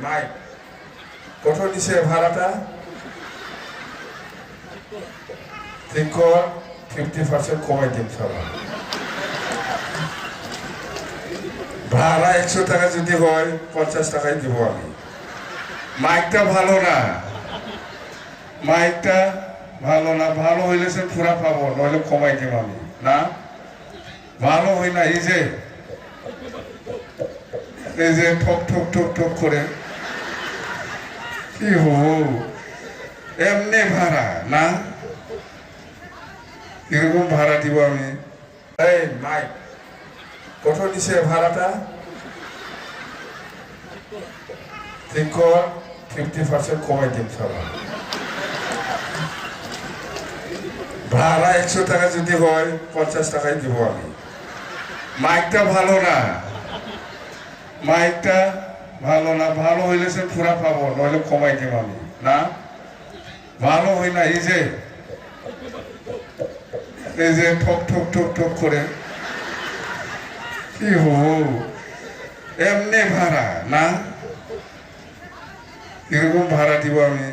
mic কত নিছে ভাড়াটা ঠিক কর 50% কমাই দিন সবাই ভাড়া 100 টাকা যদি হয় 50 টাকাই দিব আমি মাইকটা ভালো না মাইকটা ভালো না ভালো হইলে সে পুরা পাবো নইলে কমাই দিব আমি না ভালো হয় না এই যে ঠক ঠক ঠক ঠক করে কি হো এমনি ভাড়া না এরকম ভাড়া দিব আমি এই মাইক কত নিছে ভাড়াটা ঠিক কর 50% কমাই দিন সবাই ভাড়া 100 টাকা যদি হয় 50 টাকাই দিব আমি মাইকটা ভালো না মাইকটা ভালো না ভালো হইলে সে পুরা পাবো নইলে কমাই দিব আমি না ভালো হয় না এই যে ঠক ঠক ঠক ঠক করে কি হো এমনি ভাড়া না এরকম ভাড়া দিব আমি